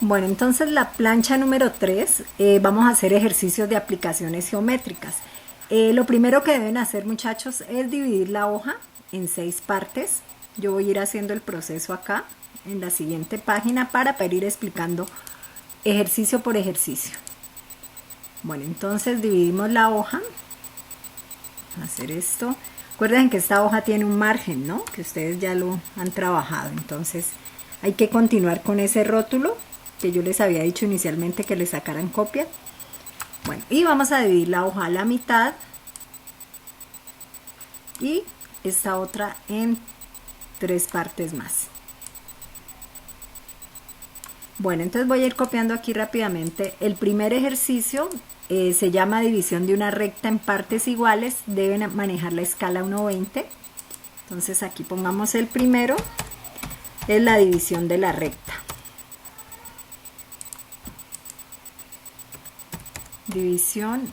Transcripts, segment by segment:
Bueno, entonces la plancha número 3, vamos a hacer ejercicios de aplicaciones geométricas. Lo primero que deben hacer, muchachos, es dividir la hoja en 6 partes. Yo voy a ir haciendo el proceso acá en la siguiente página para ir explicando ejercicio por ejercicio. Bueno, entonces dividimos la hoja. Vamos a hacer esto. Recuerden que esta hoja tiene un margen, ¿no? Que ustedes ya lo han trabajado. Entonces hay que continuar con ese rótulo que yo les había dicho inicialmente que le sacaran copia. Bueno, y vamos a dividir la hoja a la mitad y esta otra en 3 partes más. Bueno, entonces voy a ir copiando aquí rápidamente. El primer ejercicio se llama división de una recta en partes iguales. Deben manejar la escala 1:20. Entonces aquí pongamos el primero, es la división de la recta. División,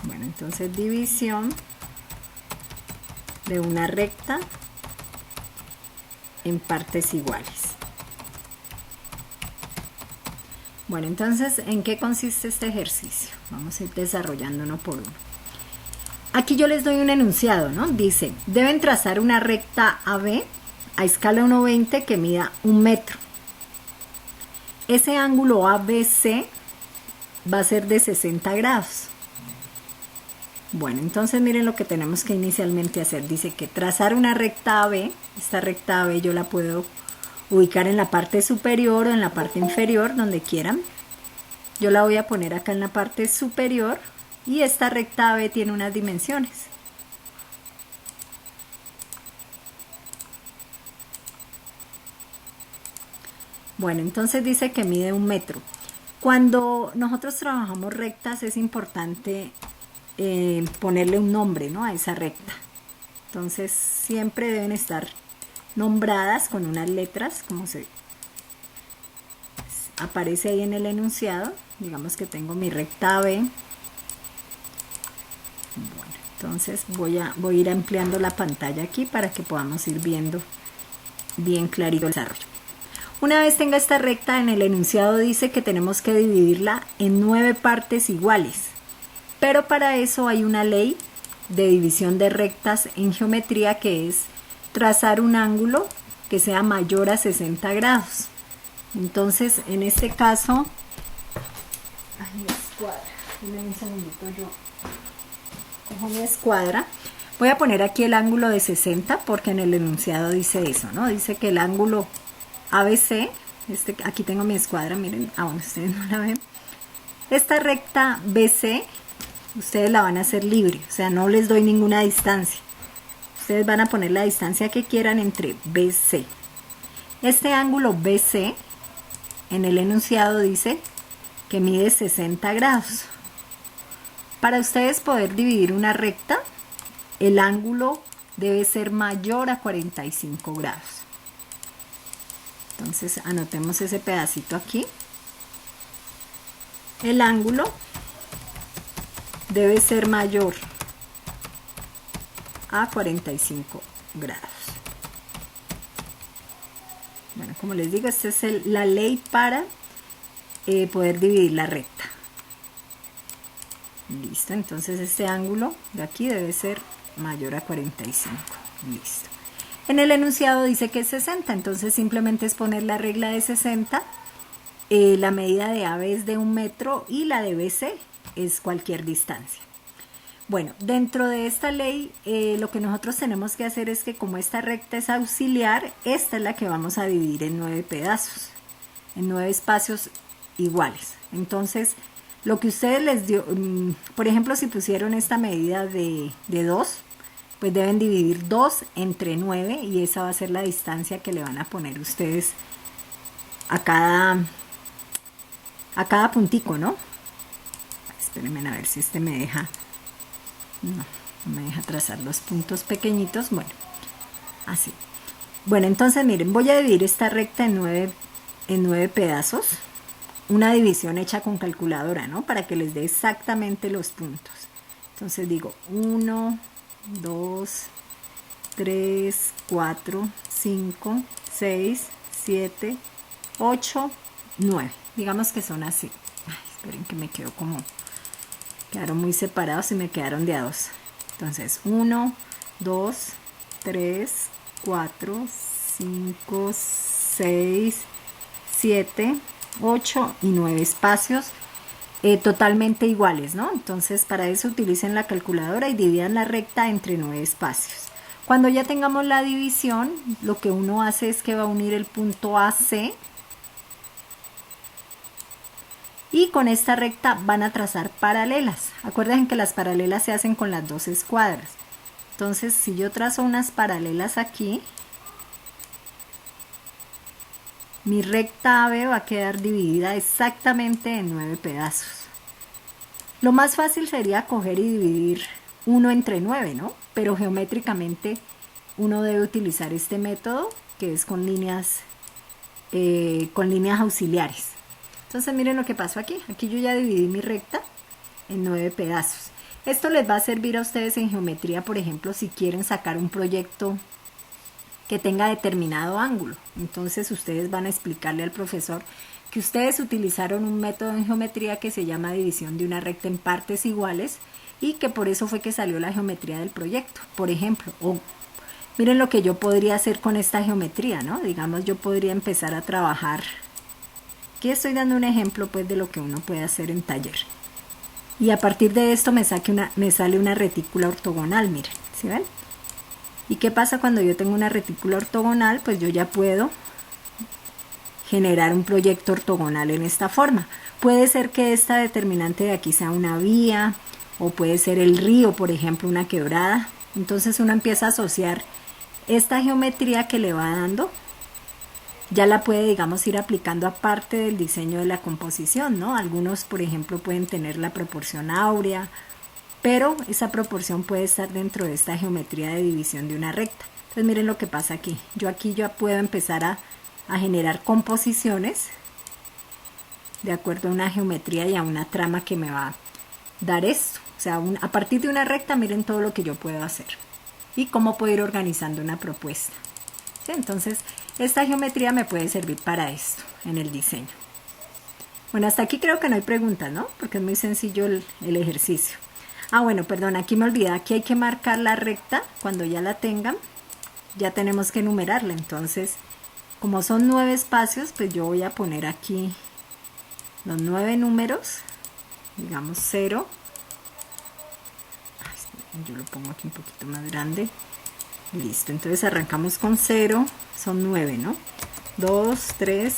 bueno, entonces división de una recta en partes iguales. Bueno, entonces, ¿en qué consiste este ejercicio? Vamos a ir desarrollando uno por uno. Aquí yo les doy un enunciado, ¿no? Dice, deben trazar una recta AB a escala 1:20 que mida 1 metro. Ese ángulo ABC va a ser de 60 grados. Bueno, entonces miren lo que tenemos que inicialmente hacer. Dice que trazar una recta AB. Esta recta AB yo la puedo ubicar en la parte superior o en la parte inferior, donde quieran. Yo la voy a poner acá en la parte superior y esta recta AB tiene unas dimensiones. Bueno, entonces dice que mide 1 metro. Cuando nosotros trabajamos rectas es importante ponerle un nombre, ¿no?, a esa recta. Entonces siempre deben estar nombradas con unas letras, como se aparece ahí en el enunciado. Digamos que tengo mi recta AB. Bueno, entonces voy a ir ampliando la pantalla aquí para que podamos ir viendo bien clarito el desarrollo. Una vez tenga esta recta, en el enunciado dice que tenemos que dividirla en 9 partes iguales. Pero para eso hay una ley de división de rectas en geometría, que es trazar un ángulo que sea mayor a 60 grados. Entonces, en este caso, mi escuadra, un segundito, yo cojo mi escuadra. Voy a poner aquí el ángulo de 60 porque en el enunciado dice eso, ¿no? Dice que el ángulo ABC, aquí tengo mi escuadra, miren, bueno, ustedes no la ven. Esta recta BC, ustedes la van a hacer libre, o sea, no les doy ninguna distancia. Ustedes van a poner la distancia que quieran entre BC. Este ángulo BC, en el enunciado dice que mide 60 grados. Para ustedes poder dividir una recta, el ángulo debe ser mayor a 45 grados. Entonces anotemos ese pedacito aquí. El ángulo debe ser mayor a 45 grados. Bueno, como les digo, esta es la ley para poder dividir la recta. Listo, entonces este ángulo de aquí debe ser mayor a 45. Listo. En el enunciado dice que es 60, entonces simplemente es poner la regla de 60. La medida de AB es de 1 metro y la de BC es cualquier distancia. Bueno, dentro de esta ley lo que nosotros tenemos que hacer es que, como esta recta es auxiliar, esta es la que vamos a dividir en 9 pedazos, en 9 espacios iguales. Entonces, lo que ustedes les dio, por ejemplo, si pusieron esta medida de 2, pues deben dividir 2 entre 9 y esa va a ser la distancia que le van a poner ustedes a cada puntico, ¿no? Espérenme a ver si este me deja. No me deja trazar los puntos pequeñitos. Bueno, así. Bueno, entonces miren, voy a dividir esta recta en 9 pedazos. Una división hecha con calculadora, ¿no? Para que les dé exactamente los puntos. Entonces digo 1, 2, 3, 4, 5, 6, 7, 8, 9. Digamos que son así. Ay, esperen que me quedo como... Quedaron muy separados y me quedaron de a dos. Entonces, 1, 2, 3, 4, 5, 6, 7, 8 y 9 espacios totalmente iguales, ¿no? Entonces, para eso utilicen la calculadora y dividan la recta entre 9 espacios. Cuando ya tengamos la división, lo que uno hace es que va a unir el punto AC y con esta recta van a trazar paralelas. Acuérdense que las paralelas se hacen con las dos escuadras. Entonces, si yo trazo unas paralelas aquí, mi recta AB va a quedar dividida exactamente en 9 pedazos. Lo más fácil sería coger y dividir 1 entre 9, ¿no? Pero geométricamente uno debe utilizar este método que es con líneas auxiliares. Entonces miren lo que pasó aquí. Aquí yo ya dividí mi recta en 9 pedazos. Esto les va a servir a ustedes en geometría, por ejemplo, si quieren sacar un proyecto que tenga determinado ángulo. Entonces ustedes van a explicarle al profesor que ustedes utilizaron un método en geometría que se llama división de una recta en partes iguales y que por eso fue que salió la geometría del proyecto, por ejemplo. O miren lo que yo podría hacer con esta geometría, ¿no? Digamos, yo podría empezar a trabajar. Aquí estoy dando un ejemplo pues de lo que uno puede hacer en taller. Y a partir de esto me sale una retícula ortogonal, miren, ¿sí ven? ¿Y qué pasa cuando yo tengo una retícula ortogonal? Pues yo ya puedo generar un proyecto ortogonal en esta forma. Puede ser que esta determinante de aquí sea una vía, o puede ser el río, por ejemplo, una quebrada. Entonces uno empieza a asociar esta geometría que le va dando, ya la puede, digamos, ir aplicando aparte del diseño de la composición, ¿no? Algunos, por ejemplo, pueden tener la proporción áurea, pero esa proporción puede estar dentro de esta geometría de división de una recta. Entonces miren lo que pasa aquí. Yo aquí ya puedo empezar a generar composiciones de acuerdo a una geometría y a una trama que me va a dar esto. O sea, a partir de una recta, miren todo lo que yo puedo hacer y cómo puedo ir organizando una propuesta. ¿Sí? Entonces, esta geometría me puede servir para esto en el diseño. Bueno, hasta aquí creo que no hay preguntas, ¿no? Porque es muy sencillo el ejercicio. Ah, bueno, perdón, aquí me olvidé. Aquí hay que marcar la recta. Cuando ya la tengan, ya tenemos que numerarla. Entonces, como son 9 espacios, pues yo voy a poner aquí los 9 números. Digamos 0. Yo lo pongo aquí un poquito más grande. Listo, entonces arrancamos con 0. Son 9, ¿no? 2, 3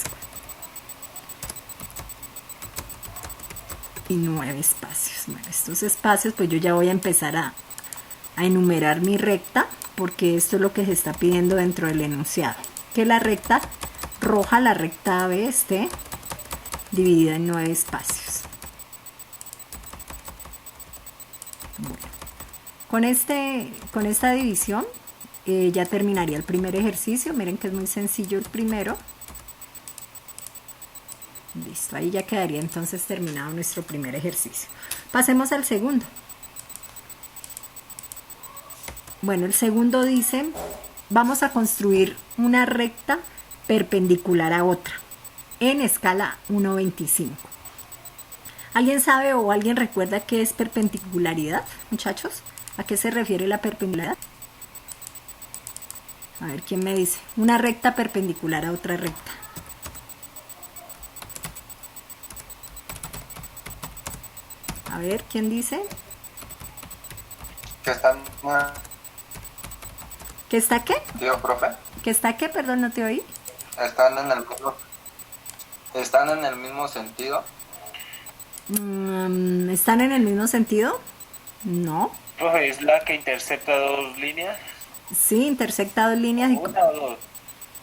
y 9 espacios. Bueno, estos espacios pues yo ya voy a empezar a enumerar mi recta, porque esto es lo que se está pidiendo dentro del enunciado, que la recta roja, la recta AB, esté dividida en 9 espacios. Bueno, con esta división ya terminaría el primer ejercicio. Miren que es muy sencillo el primero. Listo, ahí ya quedaría entonces terminado nuestro primer ejercicio. Pasemos al segundo. Bueno, el segundo dice, vamos a construir una recta perpendicular a otra en escala 1:25. ¿Alguien sabe o alguien recuerda qué es perpendicularidad, muchachos? ¿A qué se refiere la perpendicularidad? A ver, ¿quién me dice? Una recta perpendicular a otra recta. A ver, ¿quién dice? Que están... ¿Qué está qué? Tío, profe. ¿Qué está qué? Perdón, no te oí. Están en el mismo sentido. ¿Están en el mismo sentido? No. Profe, ¿es la que intersecta dos líneas? Sí, intersecta dos líneas. ¿Una o dos?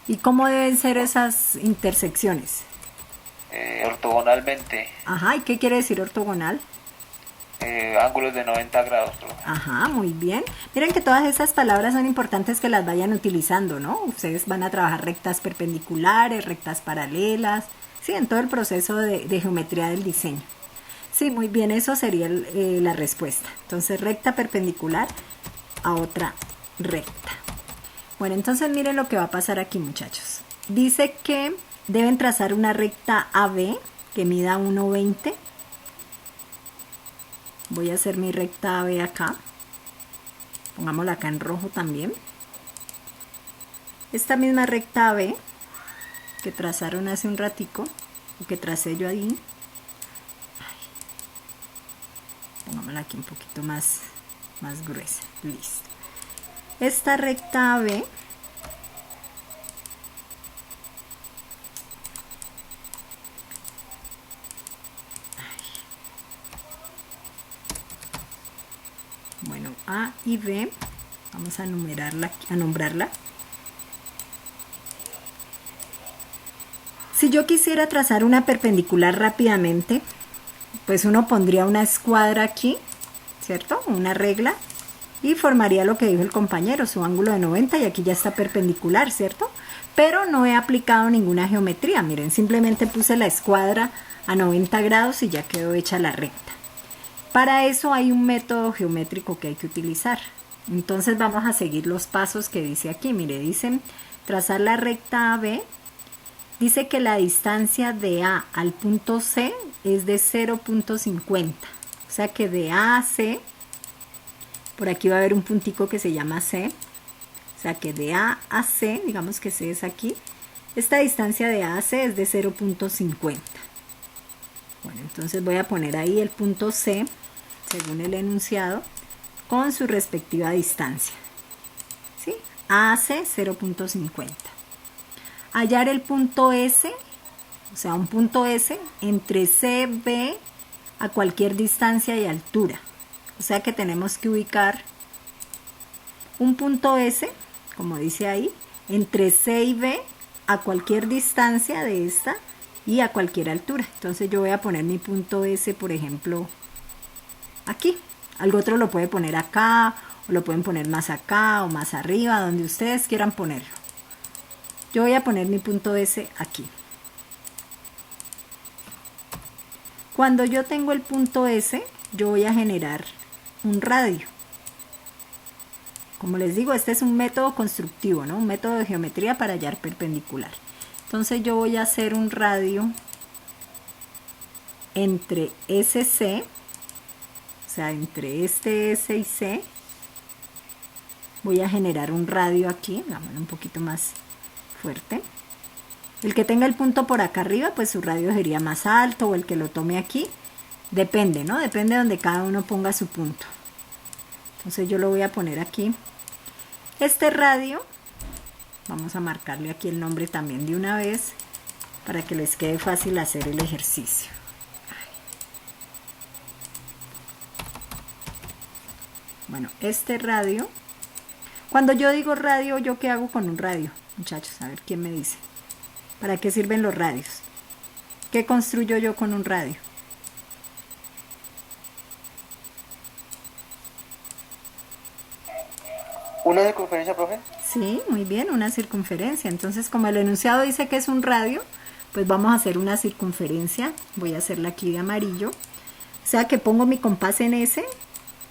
¿Y cómo deben ser esas intersecciones? Ortogonalmente. Ajá, ¿y qué quiere decir ortogonal? Ángulos de 90 grados, profe. Ajá, muy bien. Miren que todas esas palabras son importantes que las vayan utilizando, ¿no? Ustedes van a trabajar rectas perpendiculares, rectas paralelas, sí, en todo el proceso de geometría del diseño. Sí, muy bien, eso sería la respuesta. Entonces, recta perpendicular a otra recta. Bueno, entonces miren lo que va a pasar aquí, muchachos. Dice que deben trazar una recta AB que mida 1,20. Voy a hacer mi recta AB acá. Pongámosla acá en rojo también. Esta misma recta AB que trazaron hace un ratico, o que tracé yo ahí. Pongámosla aquí un poquito más gruesa. Listo. Esta recta AB bueno, A y B, vamos a numerarla, a nombrarla. Si yo quisiera trazar una perpendicular rápidamente, pues uno pondría una escuadra aquí, ¿cierto? Una regla, y formaría lo que dijo el compañero, su ángulo de 90, y aquí ya está perpendicular, ¿cierto? Pero no he aplicado ninguna geometría, miren, simplemente puse la escuadra a 90 grados y ya quedó hecha la recta. Para eso hay un método geométrico que hay que utilizar. Entonces vamos a seguir los pasos que dice aquí. Mire, dicen trazar la recta AB. Dice que la distancia de A al punto C es de 0,50. O sea que de A a C, por aquí va a haber un puntico que se llama C. O sea que de A a C, digamos que C es aquí, esta distancia de A a C es de 0,50. Bueno, entonces voy a poner ahí el punto C, según el enunciado, con su respectiva distancia. ¿Sí? A a C, 0,50. Hallar el punto S, o sea, un punto S entre C, B, a cualquier distancia y altura. O sea que tenemos que ubicar un punto S, como dice ahí, entre C y B, a cualquier distancia de esta y a cualquier altura. Entonces yo voy a poner mi punto S, por ejemplo, aquí. Algo otro lo puede poner acá, o lo pueden poner más acá o más arriba, donde ustedes quieran ponerlo. Yo voy a poner mi punto S aquí. Cuando yo tengo el punto S, yo voy a generar un radio. Como les digo, este es un método constructivo, ¿no? Un método de geometría para hallar perpendicular. Entonces yo voy a hacer un radio entre SC, o sea, entre este S y C. Voy a generar un radio aquí, vámonos un poquito más fuerte. El que tenga el punto por acá arriba, pues su radio sería más alto, o el que lo tome aquí. Depende, ¿no? Depende de donde cada uno ponga su punto. Entonces yo lo voy a poner aquí. Este radio, vamos a marcarle aquí el nombre también de una vez, para que les quede fácil hacer el ejercicio. Bueno, este radio, cuando yo digo radio, ¿yo qué hago con un radio? Muchachos, a ver quién me dice. ¿Para qué sirven los radios? ¿Qué construyo yo con un radio? ¿Una circunferencia, profe? Sí, muy bien, una circunferencia. Entonces, como el enunciado dice que es un radio, pues vamos a hacer una circunferencia. Voy a hacerla aquí de amarillo. O sea que pongo mi compás en S,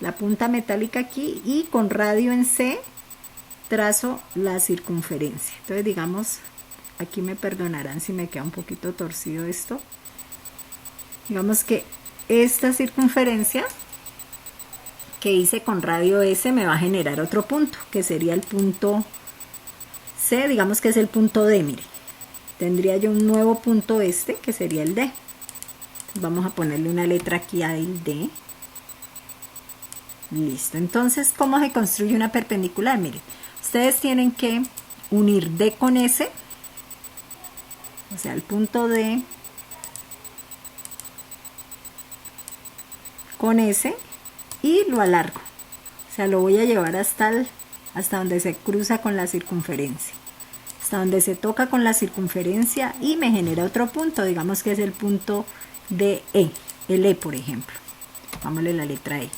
la punta metálica aquí, y con radio en C trazo la circunferencia. Entonces, digamos, aquí me perdonarán si me queda un poquito torcido esto. Digamos que esta circunferencia que hice con radio S me va a generar otro punto, que sería el punto C, digamos que es el punto D, mire. Tendría yo un nuevo punto este, que sería el D. Vamos a ponerle una letra aquí al D. Listo. Entonces, ¿cómo se construye una perpendicular? Mire, ustedes tienen que unir D con S, o sea, el punto D con S, y lo alargo. O sea, lo voy a llevar hasta donde se cruza con la circunferencia. Hasta donde se toca con la circunferencia y me genera otro punto, digamos que es el punto de E, el E por ejemplo. Vámonos la letra E.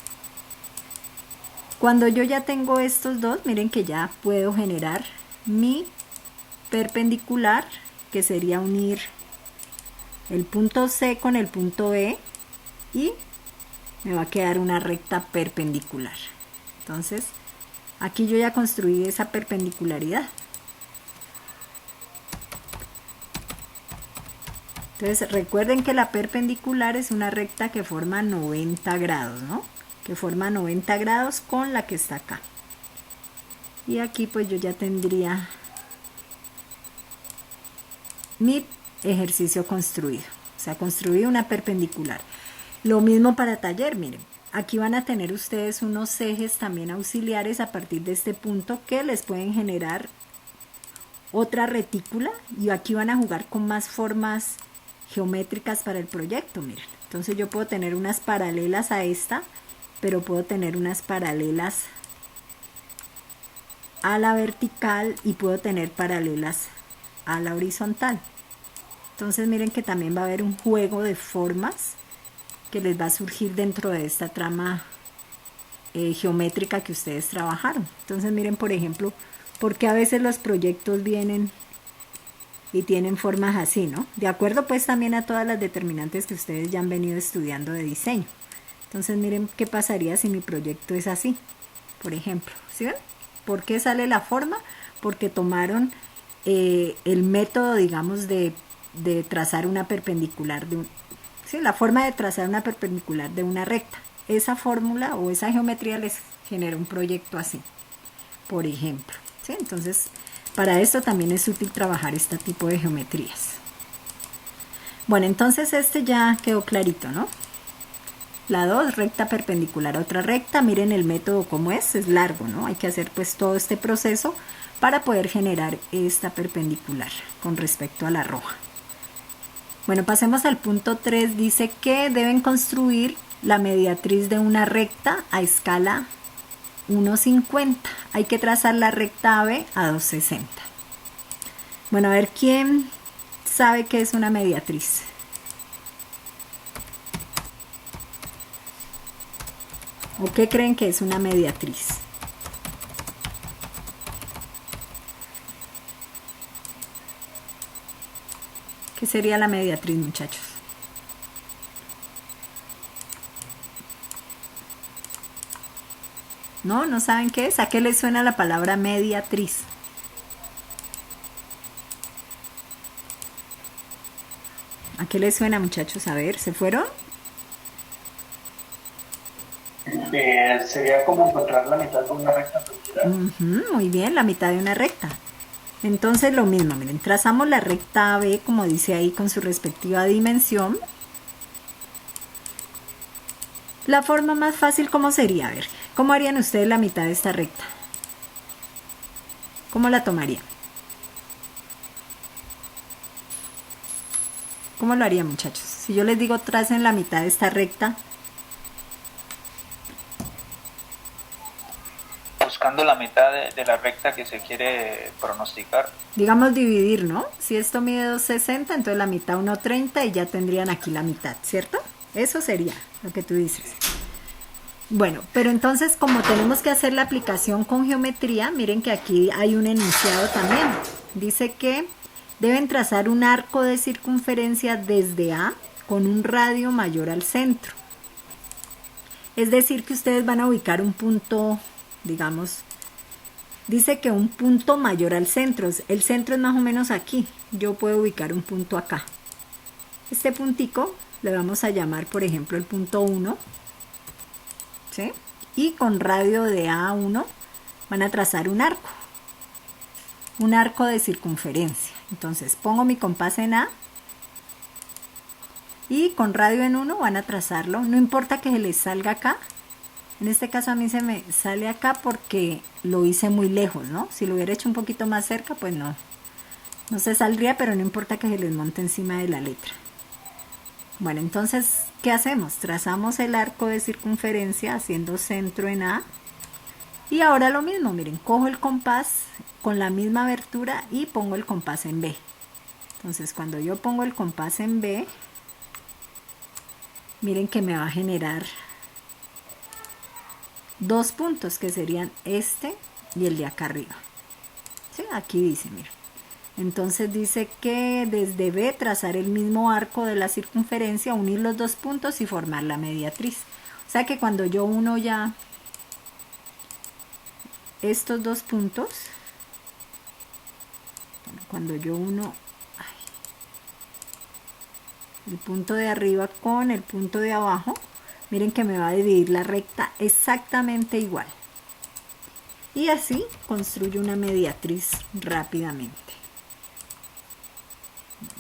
Cuando yo ya tengo estos dos, miren que ya puedo generar mi perpendicular, que sería unir el punto C con el punto E, y me va a quedar una recta perpendicular. Entonces Aquí yo ya construí esa perpendicularidad. Entonces recuerden que la perpendicular es una recta que forma 90 grados, ¿no? Que forma 90 grados con la que está acá. Y aquí pues yo ya tendría mi ejercicio construido. O sea, construí una perpendicular. Lo mismo para taller, miren. Aquí van a tener ustedes unos ejes también auxiliares a partir de este punto que les pueden generar otra retícula. Y aquí van a jugar con más formas geométricas para el proyecto, miren. Entonces yo puedo tener unas paralelas a esta, pero puedo tener unas paralelas a la vertical y puedo tener paralelas a la horizontal. Entonces miren que también va a haber un juego de formas que les va a surgir dentro de esta trama geométrica que ustedes trabajaron. Entonces miren, por ejemplo, porque a veces los proyectos vienen y tienen formas así, ¿no? De acuerdo pues también a todas las determinantes que ustedes ya han venido estudiando de diseño. Entonces miren qué pasaría si mi proyecto es así, por ejemplo, ¿sí ven? ¿Por qué sale la forma? Porque tomaron el método, digamos, de trazar una perpendicular, ¿sí? La forma de trazar una perpendicular de una recta. Esa fórmula o esa geometría les genera un proyecto así, por ejemplo, ¿sí? Entonces, para esto también es útil trabajar este tipo de geometrías. Bueno, entonces este ya quedó clarito, ¿no? La 2, recta perpendicular a otra recta. Miren el método cómo es largo, ¿no? Hay que hacer pues todo este proceso para poder generar esta perpendicular con respecto a la roja. Bueno, pasemos al punto 3. Dice que deben construir la mediatriz de una recta a escala 1,50. Hay que trazar la recta AB a 2,60. Bueno, a ver, ¿quién sabe qué es una mediatriz? ¿O qué creen que es una mediatriz? ¿Qué sería la mediatriz, muchachos? ¿No? ¿No saben qué es? ¿A qué les suena la palabra mediatriz? ¿A qué les suena, muchachos? A ver, ¿se fueron? Sería como encontrar la mitad de una recta perpendicular. Muy bien, la mitad de una recta. Entonces lo mismo, miren, trazamos la recta AB como dice ahí con su respectiva dimensión. La forma más fácil, ¿cómo sería? A ver, ¿cómo harían ustedes la mitad de esta recta? ¿Cómo la tomarían? ¿Cómo lo harían, muchachos? Si yo les digo tracen la mitad de esta recta. Buscando la mitad de la recta que se quiere pronosticar. Digamos dividir, ¿no? Si esto mide 2,60, entonces la mitad 1,30 y ya tendrían aquí la mitad, ¿cierto? Eso sería lo que tú dices. Bueno, pero entonces como tenemos que hacer la aplicación con geometría, miren que aquí hay un enunciado también. Dice que deben trazar un arco de circunferencia desde A con un radio mayor al centro. Es decir, que ustedes van a ubicar un punto, digamos, dice que un punto mayor al centro. El centro es más o menos aquí. Yo puedo ubicar un punto acá. Este puntico le vamos a llamar, por ejemplo, el punto 1. ¿Sí? Y con radio de A1 van a trazar un arco. Un arco de circunferencia. Entonces pongo mi compás en A. Y con radio en 1 van a trazarlo. No importa que se les salga acá. En este caso a mí se me sale acá porque lo hice muy lejos, ¿no? Si lo hubiera hecho un poquito más cerca, pues no se saldría, pero no importa que se les monte encima de la letra. Bueno, entonces, ¿qué hacemos? Trazamos el arco de circunferencia haciendo centro en A. Y ahora lo mismo, miren, cojo el compás con la misma abertura y pongo el compás en B. Entonces, cuando yo pongo el compás en B, miren que me va a generar dos puntos que serían este y el de acá arriba. ¿Sí? Aquí dice, miren. Entonces dice que desde B trazar el mismo arco de la circunferencia, unir los dos puntos y formar la mediatriz. O sea que cuando yo uno ya estos dos puntos, cuando yo uno el punto de arriba con el punto de abajo, miren que me va a dividir la recta exactamente igual. Y así construyo una mediatriz rápidamente.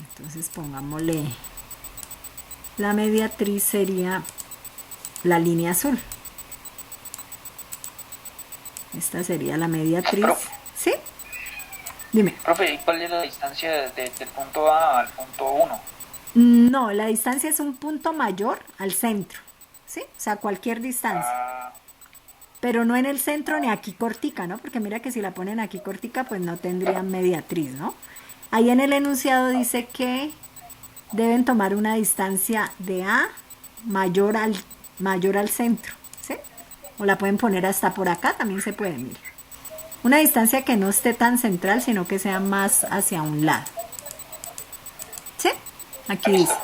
Entonces pongámosle, la mediatriz sería la línea azul. Esta sería la mediatriz. ¿Sí? Dime. Profe, ¿y cuál es la distancia del punto A al punto 1? No, la distancia es un punto mayor al centro, ¿sí? O sea, cualquier distancia. Pero no en el centro ni aquí cortica, ¿no? Porque mira que si la ponen aquí cortica, pues no tendrían mediatriz, ¿no? Ahí en el enunciado dice que deben tomar una distancia de A mayor al centro, ¿sí? O la pueden poner hasta por acá, también se puede, mire. Una distancia que no esté tan central, sino que sea más hacia un lado. ¿Sí? Aquí dice.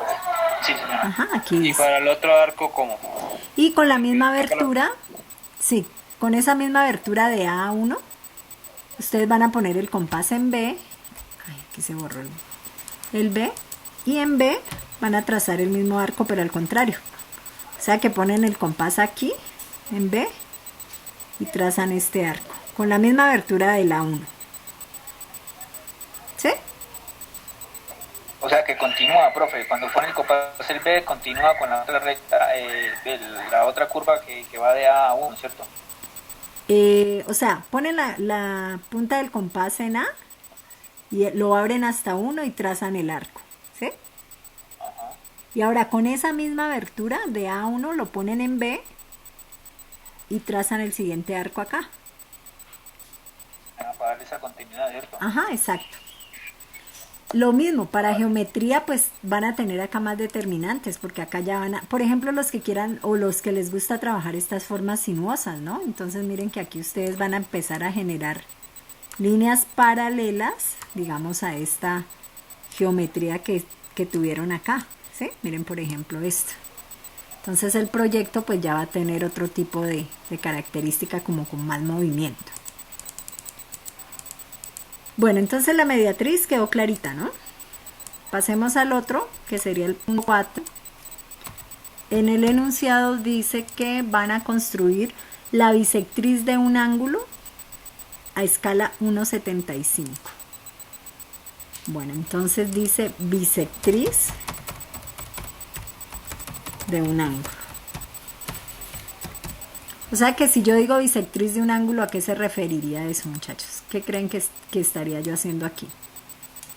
Sí, señora. Ajá, aquí ¿Y dice. para el otro arco cómo? Y con la misma abertura, sí, con esa misma abertura de A1, ustedes van a poner el compás en B. Ay, aquí se borró el B. Y en B van a trazar el mismo arco, pero al contrario. O sea que ponen el compás aquí, en B, y trazan este arco, con la misma abertura del A1. ¿Sí? O sea que continúa, profe, cuando pone el compás el B, continúa con la otra recta, la otra curva que va de A a 1, ¿cierto? O sea, ponen la punta del compás en A y lo abren hasta 1 y trazan el arco, ¿sí? Ajá. Y ahora con esa misma abertura de A1 lo ponen en B y trazan el siguiente arco acá. Para darle esa continuidad, ¿cierto? Ajá, exacto. Lo mismo, para geometría pues van a tener acá más determinantes, porque acá ya van a, por ejemplo, los que quieran o los que les gusta trabajar estas formas sinuosas, ¿no? Entonces miren que aquí ustedes van a empezar a generar líneas paralelas, digamos, a esta geometría que tuvieron acá, ¿sí? Miren, por ejemplo, esto. Entonces el proyecto pues ya va a tener otro tipo de característica como con más movimiento. Bueno, entonces la mediatriz quedó clarita, ¿no? Pasemos al otro, que sería el punto 4. En el enunciado dice que van a construir la bisectriz de un ángulo a escala 1,75. Bueno, entonces dice bisectriz de un ángulo. O sea que si yo digo bisectriz de un ángulo, ¿a qué se referiría eso, muchachos? ¿Qué creen que estaría yo haciendo aquí?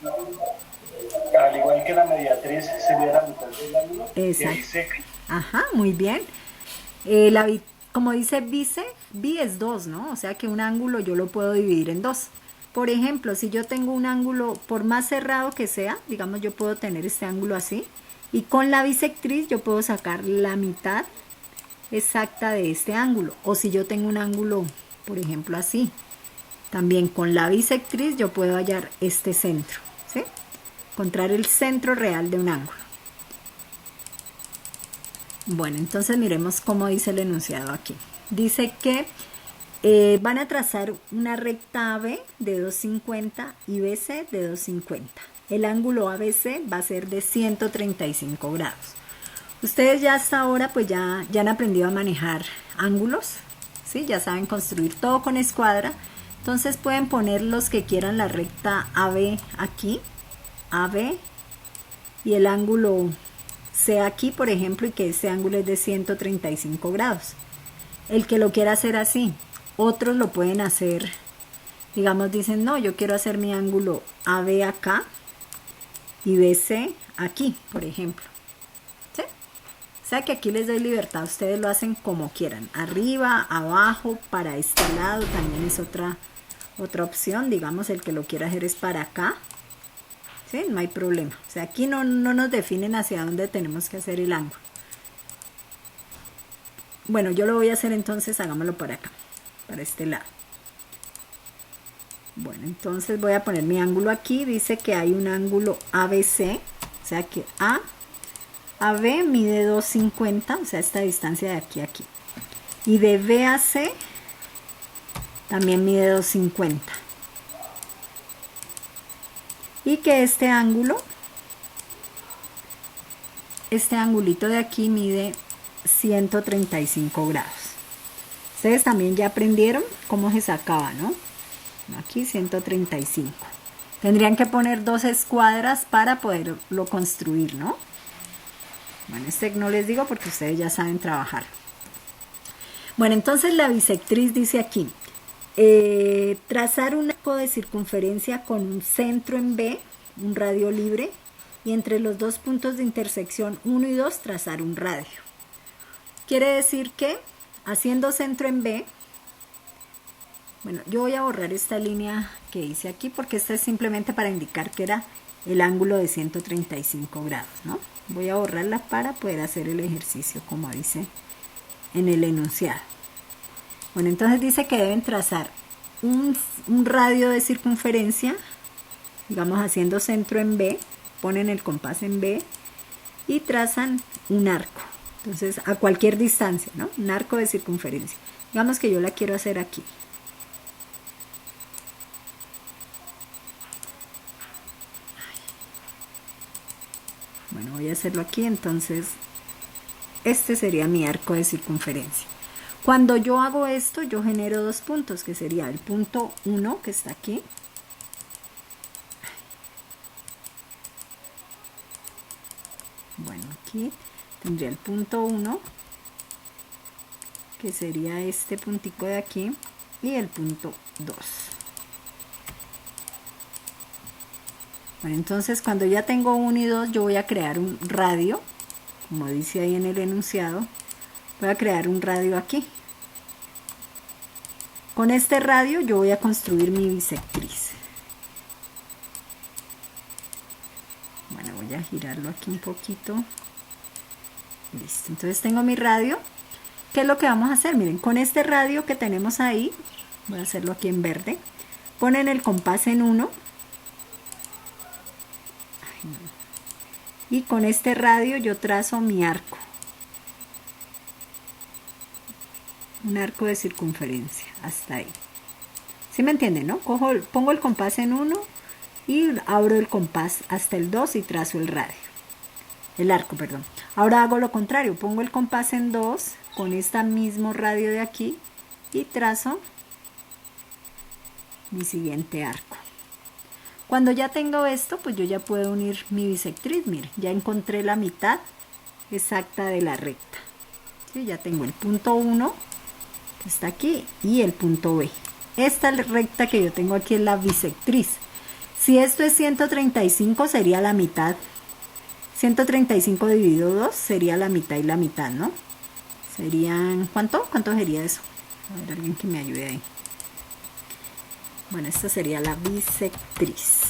Al igual que la mediatriz sería la mitad del ángulo. Exacto. Ajá, muy bien. Como dice bice, bi es 2, ¿no? O sea que un ángulo yo lo puedo dividir en dos. Por ejemplo, si yo tengo un ángulo, por más cerrado que sea, digamos yo puedo tener este ángulo así, y con la bisectriz yo puedo sacar la mitad exacta de este ángulo. O si yo tengo un ángulo, por ejemplo así, también con la bisectriz yo puedo hallar este centro, ¿sí? Encontrar el centro real de un ángulo. Bueno, entonces miremos cómo dice el enunciado aquí. Dice que van a trazar una recta AB de 250 y BC de 250. El ángulo ABC va a ser de 135 grados. Ustedes ya hasta ahora pues ya han aprendido a manejar ángulos, ¿sí? Ya saben construir todo con escuadra. Entonces pueden poner los que quieran la recta AB aquí, AB, y el ángulo C aquí, por ejemplo, y que ese ángulo es de 135 grados. El que lo quiera hacer así. Otros lo pueden hacer, digamos, dicen, no, yo quiero hacer mi ángulo AB acá y BC aquí, por ejemplo. ¿Sí? O sea que aquí les doy libertad, ustedes lo hacen como quieran, arriba, abajo, para este lado, también es otra opción, digamos, el que lo quiera hacer es para acá. ¿Sí? No hay problema, o sea, aquí no nos definen hacia dónde tenemos que hacer el ángulo. Bueno, yo lo voy a hacer entonces, hagámoslo para acá, para este lado. Bueno, entonces voy a poner mi ángulo aquí, dice que hay un ángulo ABC, o sea que AB mide 250, o sea, esta distancia de aquí a aquí. Y de B a C también mide 2,50. Y que este angulito de aquí mide 135 grados. Ustedes también ya aprendieron cómo se sacaba, ¿no? Aquí 135. Tendrían que poner 2 escuadras para poderlo construir, ¿no? Bueno, no les digo porque ustedes ya saben trabajar. Bueno, entonces la bisectriz dice aquí, trazar un arco de circunferencia con un centro en B, un radio libre, y entre los dos puntos de intersección 1 y 2 trazar un radio. Quiere decir que haciendo centro en B, bueno, yo voy a borrar esta línea que hice aquí porque esta es simplemente para indicar que era el ángulo de 135 grados, ¿no? Voy a borrarla para poder hacer el ejercicio como dice en el enunciado. Bueno, entonces dice que deben trazar un radio de circunferencia, digamos haciendo centro en B, ponen el compás en B y trazan un arco. Entonces a cualquier distancia, ¿no? Un arco de circunferencia. Digamos que yo la quiero hacer aquí. Bueno, voy a hacerlo aquí, entonces este sería mi arco de circunferencia. Cuando yo hago esto, yo genero 2 puntos, que sería el punto 1, que está aquí. Bueno, aquí tendría el punto 1, que sería este puntico de aquí, y el punto 2. Bueno, entonces cuando ya tengo 1 y 2, yo voy a crear un radio, como dice ahí en el enunciado. Voy a crear un radio aquí. Con este radio yo voy a construir mi bisectriz. Bueno, voy a girarlo aquí un poquito. Listo, entonces tengo mi radio. ¿Qué es lo que vamos a hacer? Miren, con este radio que tenemos ahí, voy a hacerlo aquí en verde. Ponen el compás en 1. Y con este radio yo trazo mi arco. Un arco de circunferencia, hasta ahí. ¿Sí me entienden, no? Pongo el compás en 1 y abro el compás hasta el 2 y trazo el radio. El arco, perdón. Ahora hago lo contrario, pongo el compás en 2 con este mismo radio de aquí y trazo mi siguiente arco. Cuando ya tengo esto, pues yo ya puedo unir mi bisectriz. Miren, ya encontré la mitad exacta de la recta. ¿Sí? Ya tengo el punto 1, que está aquí, y el punto B. Esta recta que yo tengo aquí es la bisectriz. Si esto es 135, sería la mitad. 135 dividido 2 sería la mitad y la mitad, ¿no? Serían, ¿cuánto? ¿Cuánto sería eso? A ver, alguien que me ayude ahí. Bueno, esta sería la bisectriz.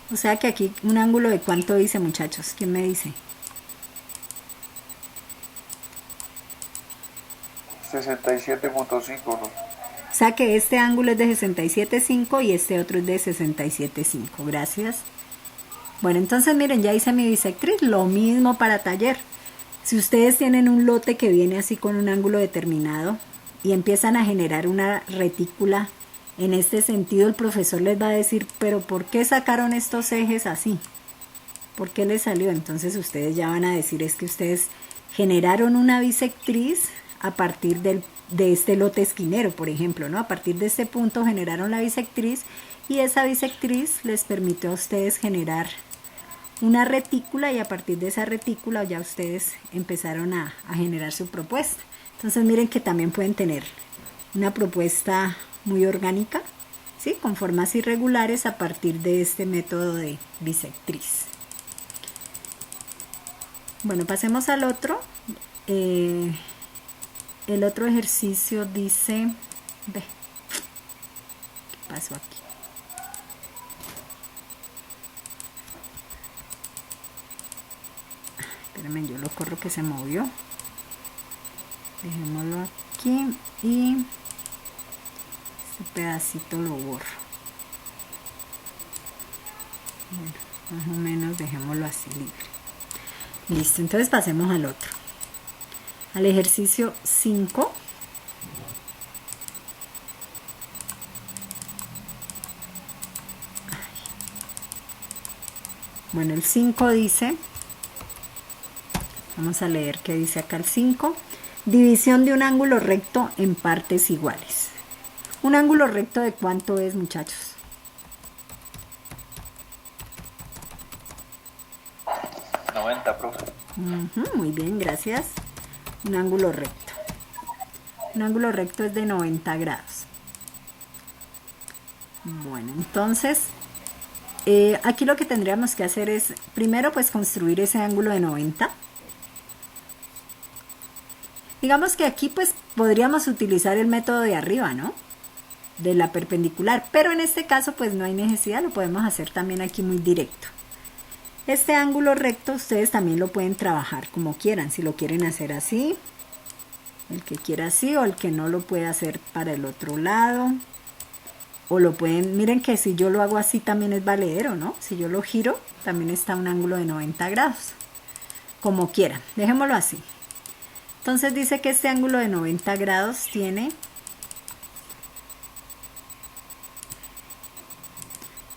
O sea que aquí un ángulo de ¿cuánto dice, muchachos? ¿Quién me dice? 67.5, ¿no? O sea que este ángulo es de 67.5 y este otro es de 67.5. Gracias. Bueno, entonces miren, ya hice mi bisectriz. Lo mismo para taller. Si ustedes tienen un lote que viene así con un ángulo determinado y empiezan a generar una retícula en este sentido, el profesor les va a decir, pero ¿por qué sacaron estos ejes así? ¿Por qué les salió? Entonces ustedes ya van a decir, es que ustedes generaron una bisectriz a partir de este lote esquinero, por ejemplo, ¿no? A partir de este punto generaron la bisectriz y esa bisectriz les permitió a ustedes generar una retícula y a partir de esa retícula ya ustedes empezaron a generar su propuesta. Entonces miren que también pueden tener una propuesta muy orgánica, ¿sí? Con formas irregulares a partir de este método de bisectriz. Bueno, pasemos al otro. El otro ejercicio dice, ve, ¿qué pasó aquí? Espérenme, yo lo corro que se movió. Dejémoslo aquí y este pedacito lo borro. Bueno, Más o menos dejémoslo así libre. Listo, entonces pasemos al otro. Al ejercicio 5. Bueno, el 5 dice, vamos a leer qué dice acá el 5. División de un ángulo recto en partes iguales. ¿Un ángulo recto de cuánto es, muchachos? 90, profe. Muy bien, gracias. Un ángulo recto. Un ángulo recto es de 90 grados. Bueno, entonces, aquí lo que tendríamos que hacer es, primero pues construir ese ángulo de 90. Digamos que aquí pues podríamos utilizar el método de arriba, ¿no? De la perpendicular, pero en este caso pues no hay necesidad, lo podemos hacer también aquí muy directo. Este ángulo recto ustedes también lo pueden trabajar como quieran, si lo quieren hacer así, el que quiera así, o el que no lo puede hacer para el otro lado, o lo pueden, miren que si yo lo hago así también es valedero, ¿no? Si yo lo giro también está un ángulo de 90 grados, como quieran, dejémoslo así. Entonces dice que este ángulo de 90 grados tiene,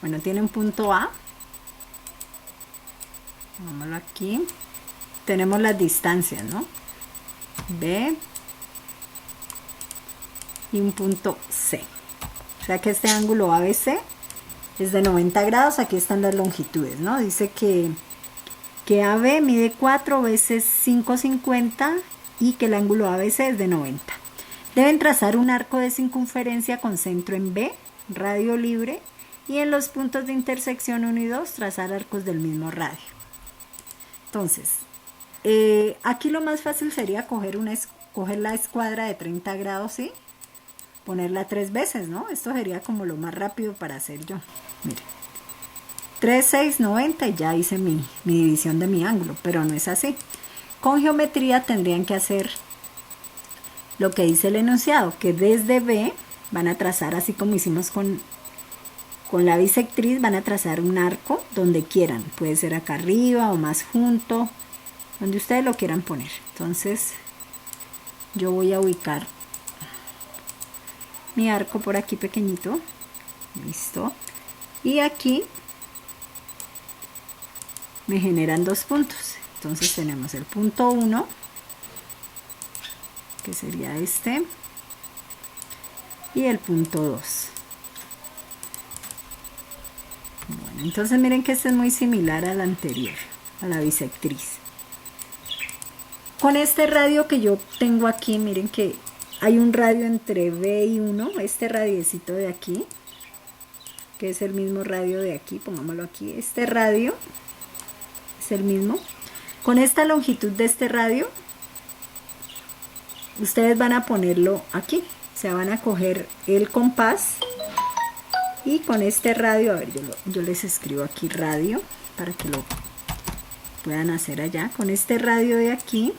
bueno, tiene un punto A. Vámonos aquí. Tenemos las distancias, ¿no? B y un punto C. O sea que este ángulo ABC es de 90 grados. Aquí están las longitudes, ¿no? Dice que AB mide 4 veces 5,50 y que el ángulo ABC es de 90. Deben trazar un arco de circunferencia con centro en B, radio libre, y en los puntos de intersección 1 y 2 trazar arcos del mismo radio. Entonces, aquí lo más fácil sería coger la escuadra de 30 grados, ¿sí? Ponerla 3 veces, ¿no? Esto sería como lo más rápido para hacer yo. Miren, 3, 6, 90 y ya hice mi división de mi ángulo, pero no es así. Con geometría tendrían que hacer lo que dice el enunciado, que desde B van a trazar, así como hicimos con la bisectriz, van a trazar un arco donde quieran. Puede ser acá arriba o más junto, donde ustedes lo quieran poner. Entonces, yo voy a ubicar mi arco por aquí pequeñito. Listo. Y aquí me generan 2 puntos. Entonces tenemos el punto 1, que sería este, y el punto 2. Bueno, entonces miren que este es muy similar al anterior, a la bisectriz. Con este radio que yo tengo aquí, miren que hay un radio entre B y 1, este radiecito de aquí, que es el mismo radio de aquí, pongámoslo aquí, este radio es el mismo. Con esta longitud de este radio, ustedes van a ponerlo aquí, o sea, van a coger el compás y con este radio, a ver, yo les escribo aquí radio para que lo puedan hacer allá. Con este radio de aquí,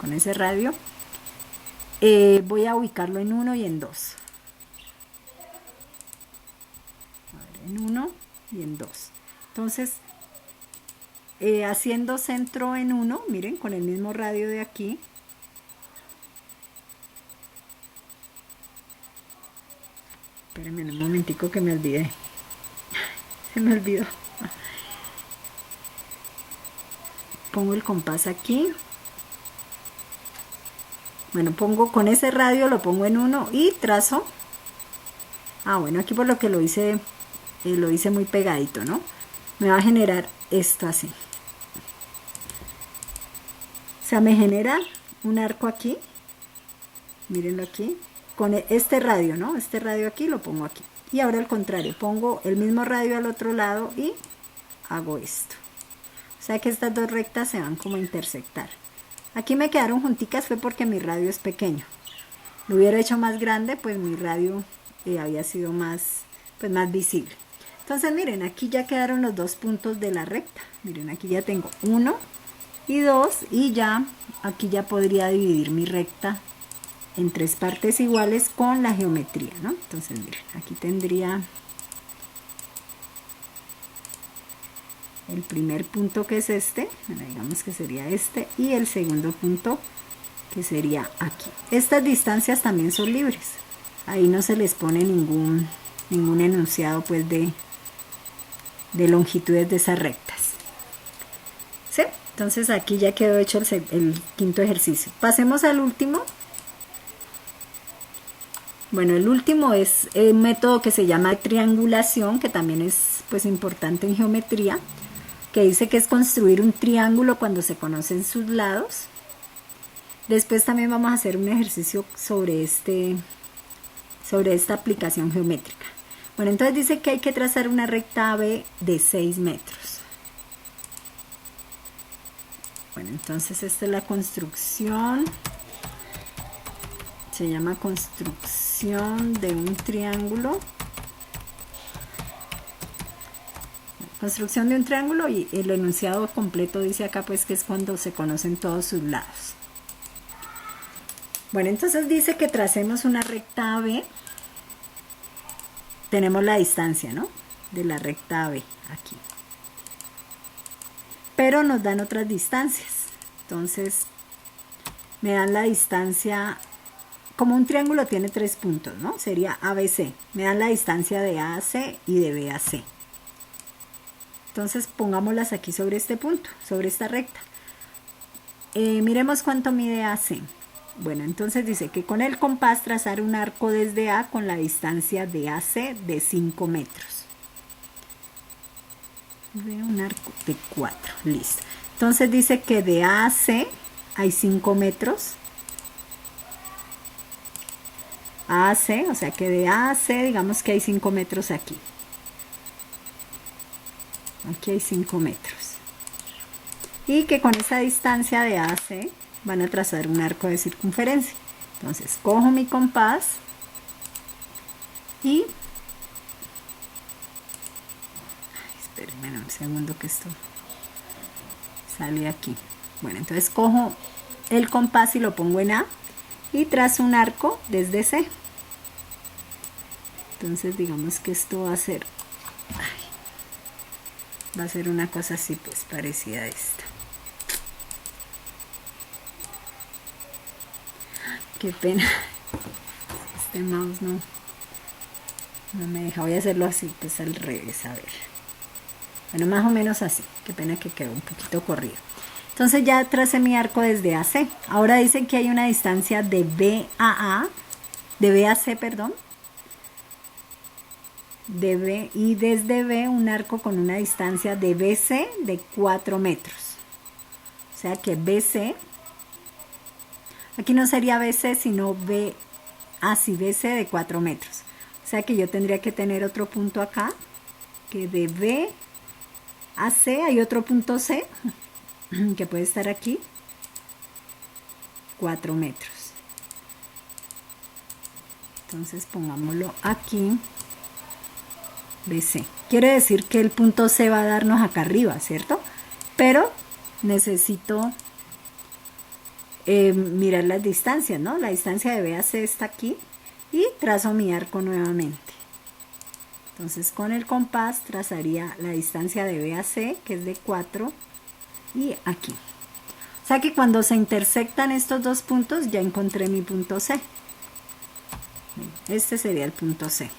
con ese radio, voy a ubicarlo en 1 y en 2. En 1 y en 2. Entonces, haciendo centro en 1, miren, con el mismo radio de aquí. Espérenme un momentico que me olvidé. Se me olvidó. Pongo el compás aquí. Bueno, pongo con ese radio, lo pongo en 1 y trazo. Ah, bueno, aquí por lo que lo hice muy pegadito, ¿no? Me va a generar esto así. O sea, me genera un arco aquí. Mírenlo aquí. Con este radio, ¿no? Este radio aquí lo pongo aquí. Y ahora al contrario, pongo el mismo radio al otro lado y hago esto. O sea que estas dos rectas se van como a intersectar. Aquí me quedaron junticas fue porque mi radio es pequeño. Lo hubiera hecho más grande, pues mi radio había sido más visible. Entonces miren, aquí ya quedaron los 2 puntos de la recta. Miren, aquí ya tengo 1 y 2 y ya aquí ya podría dividir mi recta en 3 partes iguales con la geometría, ¿no? Entonces, miren, aquí tendría el primer punto, que es este, bueno, digamos que sería este, y el segundo punto, que sería aquí. Estas distancias también son libres, ahí no se les pone ningún enunciado pues de longitudes de esas rectas. ¿Sí? Entonces aquí ya quedó hecho el quinto ejercicio. Pasemos al último. Bueno, el último es un método que se llama triangulación, que también es pues importante en geometría, que dice que es construir un triángulo cuando se conocen sus lados. Después también vamos a hacer un ejercicio sobre esta aplicación geométrica. Bueno, entonces dice que hay que trazar una recta AB de 6 metros. Bueno, entonces esta es la construcción. Se llama construcción de un triángulo. Construcción de un triángulo, y el enunciado completo dice acá pues que es cuando se conocen todos sus lados. Bueno, entonces dice que tracemos una recta AB. Tenemos la distancia, ¿no? De la recta AB aquí. Pero nos dan otras distancias. Entonces, me dan la distancia, como un triángulo tiene 3 puntos, ¿no? Sería ABC. Me dan la distancia de A a C y de B a C. Entonces, pongámoslas aquí sobre este punto, sobre esta recta. Miremos cuánto mide AC. Bueno, entonces dice que con el compás trazar un arco desde A con la distancia de AC de 5 metros. De un arco de 4, listo. Entonces dice que de A a C hay 5 metros. A a C, o sea que de A a C digamos que hay 5 metros aquí. Aquí hay 5 metros. Y que con esa distancia de A a C van a trazar un arco de circunferencia. Entonces cojo mi compás y espérenme un segundo que esto sale aquí. Bueno, entonces cojo el compás y lo pongo en A y trazo un arco desde C. Entonces digamos que esto va a ser una cosa así pues parecida a esta. Qué pena, este mouse no me deja. Voy a hacerlo así, pues al revés, a ver. Bueno, más o menos así. Qué pena que quedó un poquito corrido. Entonces ya tracé mi arco desde AC. Ahora dicen que hay una distancia de B a C, perdón. De B, y desde B un arco con una distancia de BC de 4 metros. O sea que BC, aquí no sería BC sino BC de 4 metros. O sea que yo tendría que tener otro punto acá, que de B a C hay otro punto C, que puede estar aquí, 4 metros. Entonces pongámoslo aquí, BC. Quiere decir que el punto C va a darnos acá arriba, ¿cierto? Pero necesito mirar las distancias, ¿no? La distancia de B a C está aquí y trazo mi arco nuevamente. Entonces con el compás trazaría la distancia de B a C, que es de 4, y aquí. O sea que cuando se intersectan estos dos puntos ya encontré mi punto C. Este sería el punto C.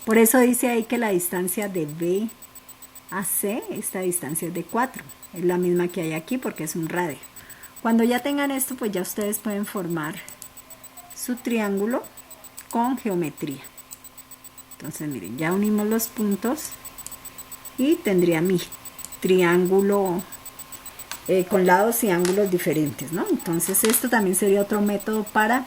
Por eso dice ahí que la distancia de B a C, esta distancia es de 4. Es la misma que hay aquí porque es un radio. Cuando ya tengan esto, pues ya ustedes pueden formar su triángulo con geometría. Entonces miren, ya unimos los puntos y tendría mi triángulo con lados y ángulos diferentes, ¿no? Entonces esto también sería otro método para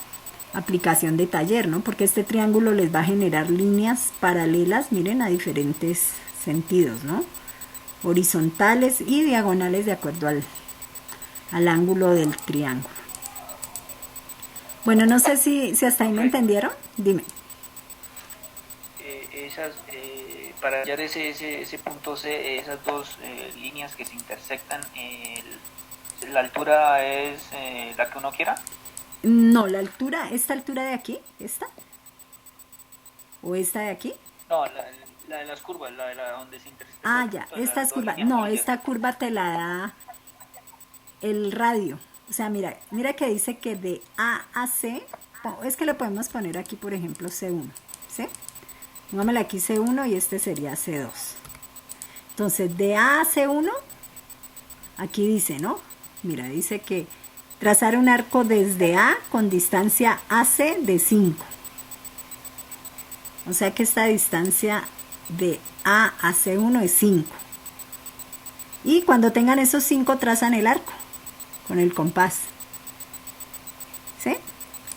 aplicación de taller, ¿no? Porque este triángulo les va a generar líneas paralelas, miren, a diferentes sentidos, ¿no? Horizontales y diagonales de acuerdo al ángulo del triángulo. Bueno, no sé si hasta ahí me entendieron. Dime. Para hallar ese punto C, esas dos líneas que se intersectan, la altura es la que uno quiera. No, la altura, esta altura de aquí, esta, o esta de aquí. No, la de las curvas, la de la donde se intersecta. Ah, ya, esta es curva. No, esta curva te la da el radio. O sea, mira que dice que de A a C, es que lo podemos poner aquí, por ejemplo, C1, ¿sí? Pongámosle aquí C1 y este sería C2. Entonces, de A a C1, aquí dice, ¿no? Mira, dice que trazar un arco desde A con distancia AC de 5. O sea que esta distancia de A a C1 es 5. Y cuando tengan esos 5 trazan el arco con el compás. ¿Sí?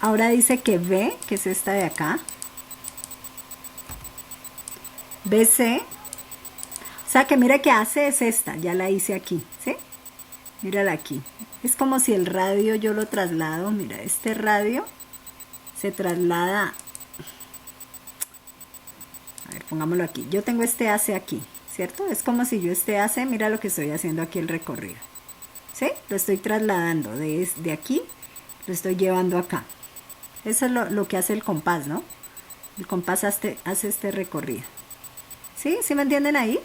Ahora dice que B, que es esta de acá, BC, o sea que mira que AC es esta, ya la hice aquí, ¿sí? Mírala aquí. Es como si el radio yo lo traslado, mira, este radio se traslada, a ver, pongámoslo aquí. Yo tengo este AC aquí, ¿cierto? Es como si yo este AC, mira lo que estoy haciendo aquí el recorrido. ¿Sí? Lo estoy trasladando de aquí, lo estoy llevando acá. Eso es lo que hace el compás, ¿no? El compás hace este recorrido. ¿Sí? ¿Sí me entienden ahí?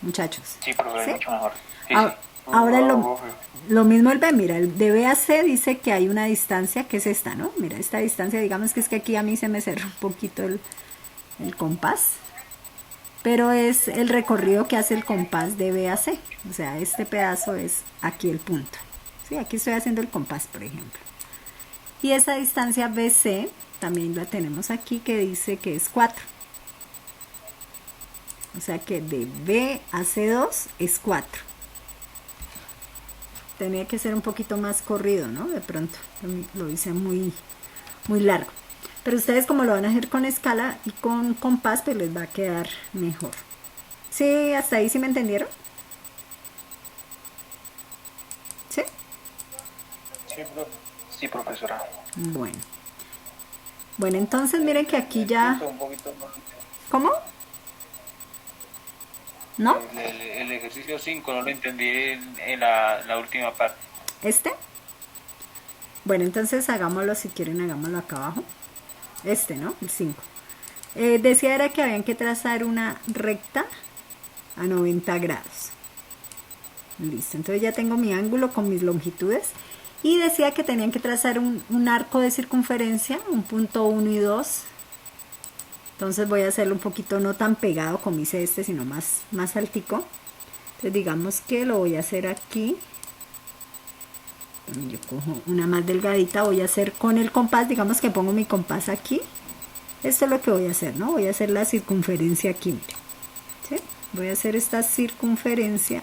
Muchachos. Sí, pero ¿Sí? mucho mejor. Sí, Ah, sí. ahora lo mismo el B, mira, el de B a C dice que hay una distancia que es esta, ¿no? Mira, esta distancia, digamos que es que aquí a mí se me cerró un poquito el compás, pero es el recorrido que hace el compás de B a C, o sea, este pedazo es aquí el punto, ¿sí? Aquí estoy haciendo el compás, por ejemplo. Y esa distancia BC también la tenemos aquí que dice que es 4. O sea que de B a C2 es 4. Tenía que ser un poquito más corrido, ¿no? De pronto lo hice muy largo. Pero ustedes como lo van a hacer con escala y con compás, pues les va a quedar mejor. ¿Sí? ¿Hasta ahí sí me entendieron? ¿Sí? Sí, profesora. Bueno. Bueno, entonces miren que aquí ya... ¿Cómo? ¿No? El ejercicio 5 no lo entendí en la última parte. ¿Este? Bueno, entonces hagámoslo, si quieren, hagámoslo acá abajo. Este, ¿no? El 5. Decía era que habían que trazar una recta a 90 grados. Listo, entonces ya tengo mi ángulo con mis longitudes. Y decía que tenían que trazar un arco de circunferencia, un punto 1 y 2. Entonces voy a hacerlo un poquito no tan pegado como hice este, sino más altico. Entonces digamos que lo voy a hacer aquí. Yo cojo una más delgadita, voy a hacer con el compás, digamos que pongo mi compás aquí. Esto es lo que voy a hacer, ¿no? Voy a hacer la circunferencia aquí, mire. ¿Sí? Voy a hacer esta circunferencia.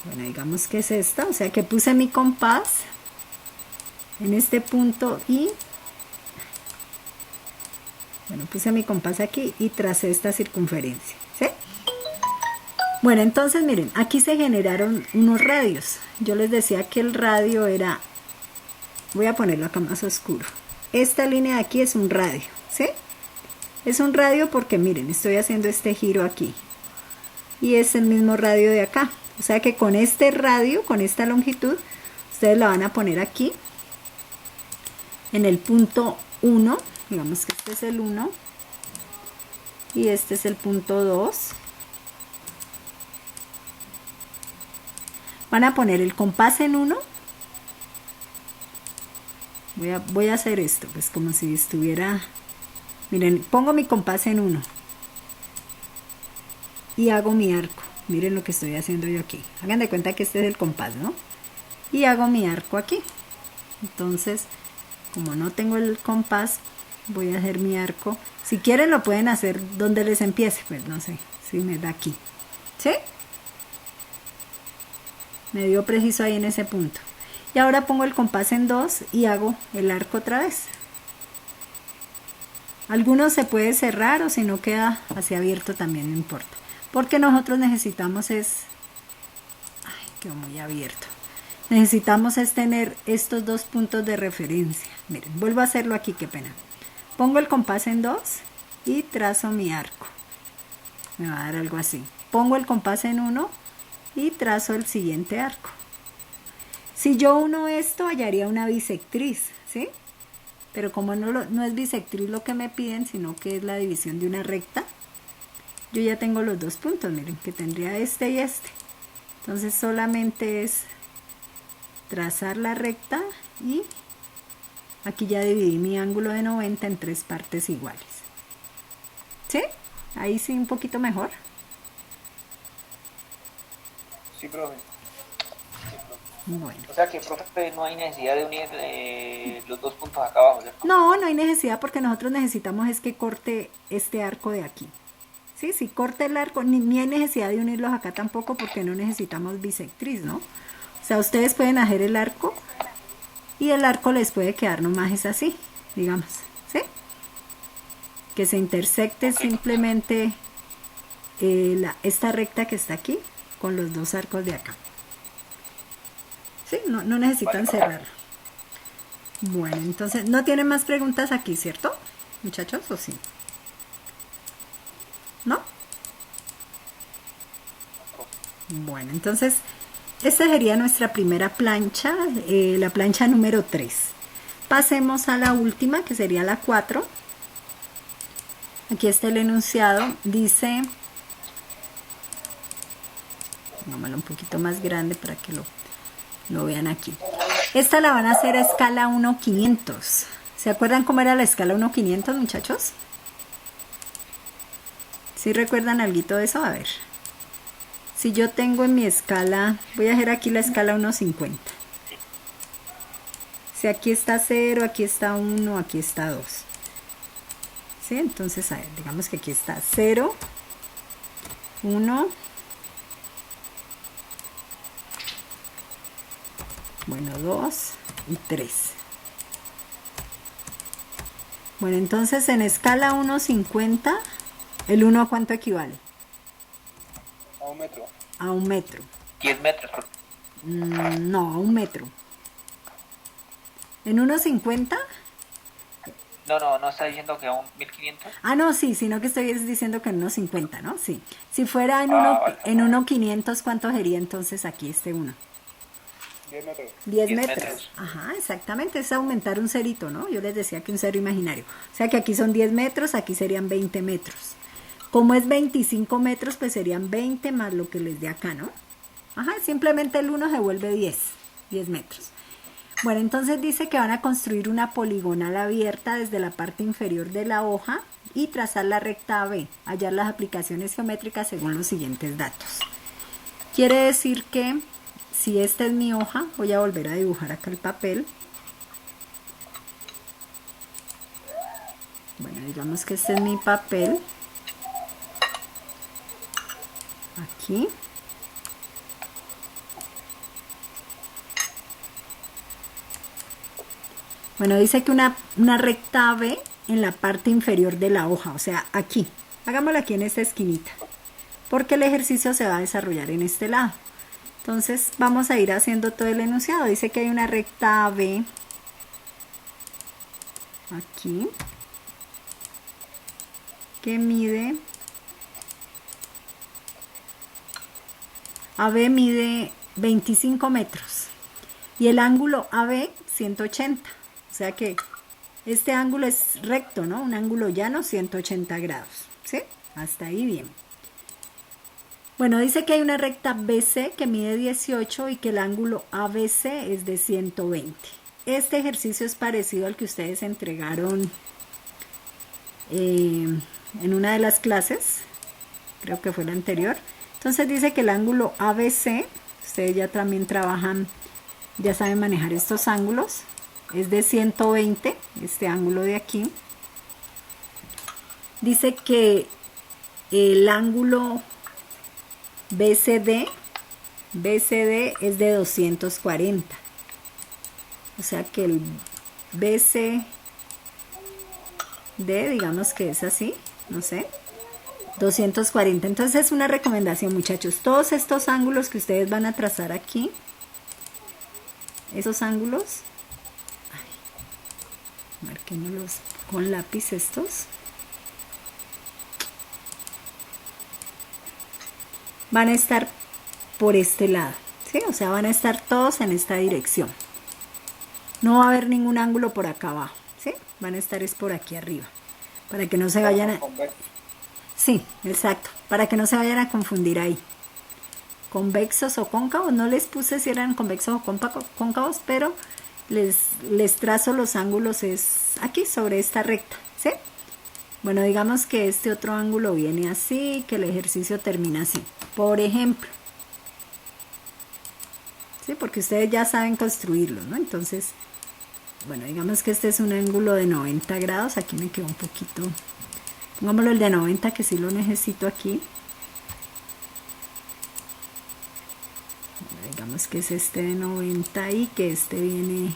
Bueno, digamos que es esta, o sea que puse mi compás en este punto y bueno, puse mi compás aquí y tracé esta circunferencia, ¿sí? Bueno, entonces miren, aquí se generaron unos radios. Yo les decía que el radio era, voy a ponerlo acá más oscuro. Esta línea de aquí es un radio, ¿sí? Es un radio porque miren, estoy haciendo este giro aquí y es el mismo radio de acá. O sea que con este radio, con esta longitud, ustedes la van a poner aquí en el punto 1, digamos que este es el 1 y este es el punto 2. Van a poner el compás en 1. Voy a hacer esto, pues como si estuviera, miren, pongo mi compás en 1 y hago mi arco. Miren lo que estoy haciendo yo aquí. Hagan de cuenta que este es el compás, ¿no? Y hago mi arco aquí. Entonces, como no tengo el compás, voy a hacer mi arco. Si quieren lo pueden hacer donde les empiece, pues no sé si me da aquí. ¿Sí? Me dio preciso ahí en ese punto. Y ahora pongo el compás en 2 y hago el arco otra vez. Algunos se puede cerrar o si no queda así abierto también no importa. Porque nosotros necesitamos es... Ay, quedó muy abierto. Necesitamos es tener estos dos puntos de referencia. Miren, vuelvo a hacerlo aquí, qué pena. Pongo el compás en 2 y trazo mi arco. Me va a dar algo así. Pongo el compás en 1 y trazo el siguiente arco. Si yo uno esto, hallaría una bisectriz, ¿sí? Pero como no es bisectriz lo que me piden, sino que es la división de una recta, yo ya tengo los dos puntos, miren, que tendría este y este. Entonces solamente es trazar la recta y aquí ya dividí mi ángulo de 90 en 3 partes iguales. ¿Sí? Ahí sí un poquito mejor. Sí, profe. Bueno. O sea que, profe, no hay necesidad de unir los dos puntos acá abajo, ¿cierto? No, no hay necesidad porque nosotros necesitamos es que corte este arco de aquí. Sí, si corte el arco, ni hay necesidad de unirlos acá tampoco porque no necesitamos bisectriz, ¿no? O sea, ustedes pueden hacer el arco y el arco les puede quedar nomás es así, digamos, ¿sí? Que se intersecte simplemente esta recta que está aquí con los dos arcos de acá. ¿Sí? No necesitan cerrarlo. Bueno, entonces, ¿no tienen más preguntas aquí, cierto? Muchachos, ¿o sí? ¿No? Bueno, entonces, esta sería nuestra primera plancha, la plancha número 3. Pasemos a la última, que sería la 4. Aquí está el enunciado, dice, pongámoslo un poquito más grande para que lo vean aquí. Esta la van a hacer a escala 1:500. ¿Se acuerdan cómo era la escala 1:500, muchachos? ¿Sí recuerdan algo de eso? A ver. Si yo tengo en mi escala, voy a hacer aquí la escala 1:50. Si aquí está 0, aquí está 1, aquí está 2. ¿Sí? Entonces, a ver, digamos que aquí está 0, 1, bueno, 2 y 3. Bueno, entonces en escala 1:50, ¿el 1 a cuánto equivale? A 1 metro. A 1 metro. 10 metros, profe. No, a 1 metro. En 1:50... No está diciendo que a un 1500. Ah, no, sí, sino que estoy diciendo que en 1:50, ¿no? Sí. Si fuera Vale. en 1:500, ¿cuánto sería entonces aquí este 1? 10 metros. 10 10 metros. metros. Ajá, exactamente, es aumentar un cerito, ¿no? Yo les decía que un cero imaginario. O sea que aquí son 10 metros, aquí serían 20 metros. Como es 25 metros, pues serían 20 más lo que les dé acá, ¿no? Ajá, simplemente el 1 se vuelve 10 metros. Bueno, entonces dice que van a construir una poligonal abierta desde la parte inferior de la hoja y trazar la recta AB, hallar las aplicaciones geométricas según los siguientes datos. Quiere decir que si esta es mi hoja, voy a volver a dibujar acá el papel. Bueno, digamos que este es mi papel. Aquí. Bueno, dice que una recta AB en la parte inferior de la hoja, o sea, aquí. Hagámoslo aquí en esta esquinita, porque el ejercicio se va a desarrollar en este lado. Entonces vamos a ir haciendo todo el enunciado. Dice que hay una recta AB aquí que mide, AB mide 25 metros y el ángulo AB 180. O sea que este ángulo es recto, ¿no? Un ángulo llano, 180 grados. ¿Sí? Hasta ahí bien. Bueno, dice que hay una recta BC que mide 18 y que el ángulo ABC es de 120. Este ejercicio es parecido al que ustedes entregaron en una de las clases. Creo que fue la anterior. Entonces dice que el ángulo ABC, ustedes ya también trabajan, ya saben manejar estos ángulos. Es de 120, este ángulo de aquí. Dice que el ángulo BCD es de 240. O sea que el BCD, digamos que es así, no sé, 240. Entonces es una recomendación, muchachos. Todos estos ángulos que ustedes van a trazar aquí, esos ángulos, marquémoslos con lápiz estos. Van a estar por este lado, ¿sí? O sea, van a estar todos en esta dirección. No va a haber ningún ángulo por acá abajo, ¿sí? Van a estar es por aquí arriba, para que no se vayan a... Sí, exacto, para que no se vayan a confundir ahí. Convexos o cóncavos, no les puse si eran convexos o cóncavos, pero les trazo los ángulos es aquí sobre esta recta, ¿sí? Bueno, digamos que este otro ángulo viene así, que el ejercicio termina así, por ejemplo. ¿Sí? Porque ustedes ya saben construirlo, ¿no? Entonces, bueno, digamos que este es un ángulo de 90 grados, aquí me quedó un poquito, pongámoslo el de 90 que sí lo necesito aquí. Digamos que es este de 90 y que este viene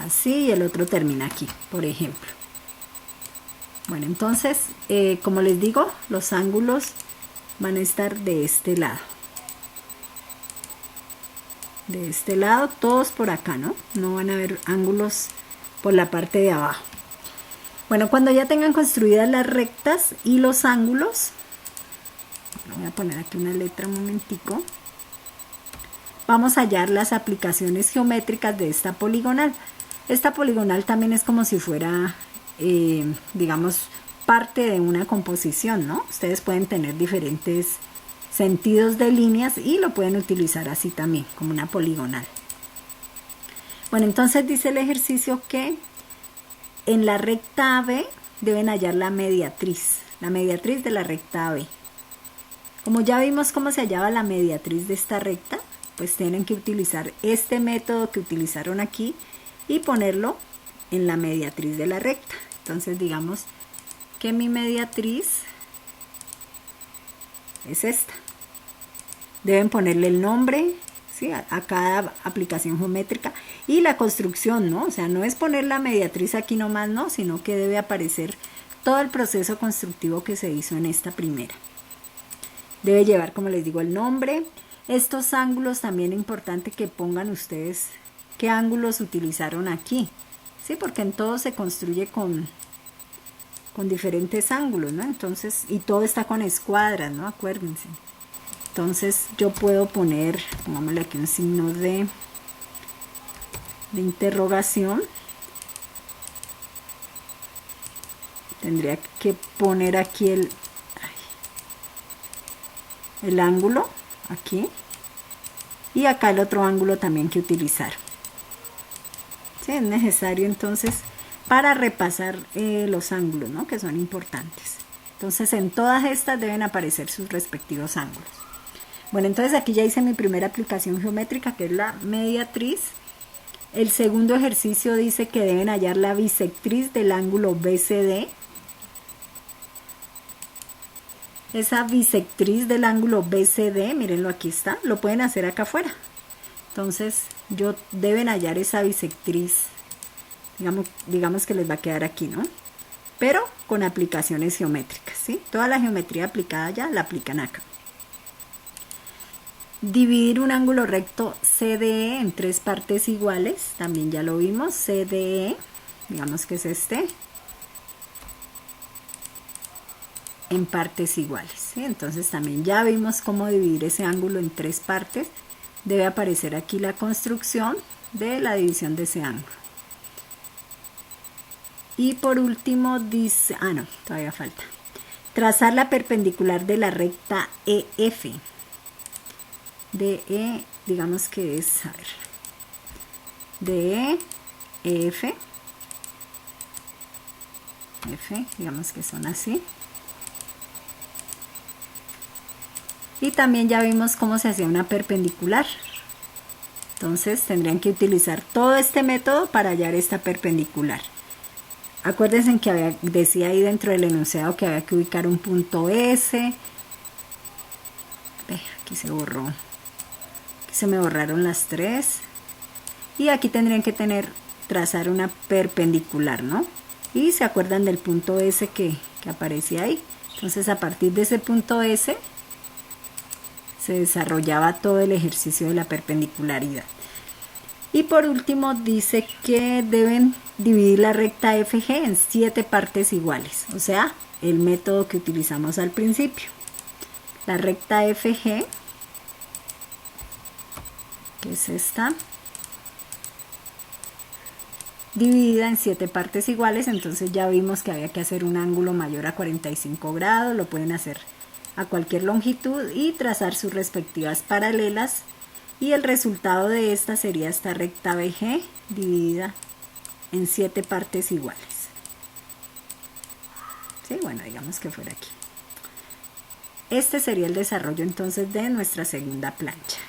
así y el otro termina aquí, por ejemplo. Bueno, entonces, como les digo, los ángulos van a estar de este lado. De este lado, todos por acá, ¿no? No van a haber ángulos por la parte de abajo. Bueno, cuando ya tengan construidas las rectas y los ángulos, voy a poner aquí una letra un momentico. Vamos a hallar las aplicaciones geométricas de esta poligonal. Esta poligonal también es como si fuera, digamos, parte de una composición, ¿no? Ustedes pueden tener diferentes sentidos de líneas y lo pueden utilizar así también, como una poligonal. Bueno, entonces dice el ejercicio que en la recta AB deben hallar la mediatriz de la recta AB. Como ya vimos cómo se hallaba la mediatriz de esta recta, pues tienen que utilizar este método que utilizaron aquí y ponerlo en la mediatriz de la recta. Entonces digamos que mi mediatriz es esta. Deben ponerle el nombre, ¿sí? a cada aplicación geométrica y la construcción, ¿no? O sea, no es poner la mediatriz aquí nomás, no, sino que debe aparecer todo el proceso constructivo que se hizo en esta primera. Debe llevar, como les digo, el nombre. Estos ángulos también es importante que pongan ustedes qué ángulos utilizaron aquí, ¿sí? Porque en todo se construye con diferentes ángulos, ¿no? Entonces, y todo está con escuadras, ¿no? Acuérdense. Entonces yo puedo poner, pongámosle aquí un signo de interrogación. Tendría que poner aquí el ángulo, aquí, y acá el otro ángulo también que utilizar. ¿Sí? Es necesario entonces para repasar los ángulos, ¿no? Que son importantes. Entonces en todas estas deben aparecer sus respectivos ángulos. Bueno, entonces aquí ya hice mi primera aplicación geométrica, que es la mediatriz. El segundo ejercicio dice que deben hallar la bisectriz del ángulo BCD. Esa bisectriz del ángulo BCD, mírenlo, aquí está, lo pueden hacer acá afuera. Entonces, deben hallar esa bisectriz, digamos que les va a quedar aquí, ¿no? Pero con aplicaciones geométricas, ¿sí? Toda la geometría aplicada ya la aplican acá. Dividir un ángulo recto CDE en 3 partes iguales, también ya lo vimos, CDE, digamos que es este, en partes iguales, ¿sí? Entonces también ya vimos cómo dividir ese ángulo en 3 partes. Debe aparecer aquí la construcción de la división de ese ángulo. Y por último dice, no, todavía falta. Trazar la perpendicular de la recta EF. DE, digamos que es, a ver, DE, EF, F, digamos que son así. Y también ya vimos cómo se hacía una perpendicular. Entonces tendrían que utilizar todo este método para hallar esta perpendicular. Acuérdense que decía ahí dentro del enunciado que había que ubicar un punto S. Aquí se borró. Aquí se me borraron las 3. Y aquí tendrían que trazar una perpendicular, ¿no? Y se acuerdan del punto S que aparecía ahí. Entonces a partir de ese punto S se desarrollaba todo el ejercicio de la perpendicularidad. Y por último dice que deben dividir la recta FG en 7 partes iguales, o sea, el método que utilizamos al principio. La recta FG que es esta, dividida en 7 partes iguales. Entonces ya vimos que había que hacer un ángulo mayor a 45 grados, lo pueden hacer a cualquier longitud y trazar sus respectivas paralelas, y el resultado de esta sería esta recta BG dividida en 7 partes iguales. Sí, bueno, digamos que fuera aquí. Este sería el desarrollo entonces de nuestra segunda plancha.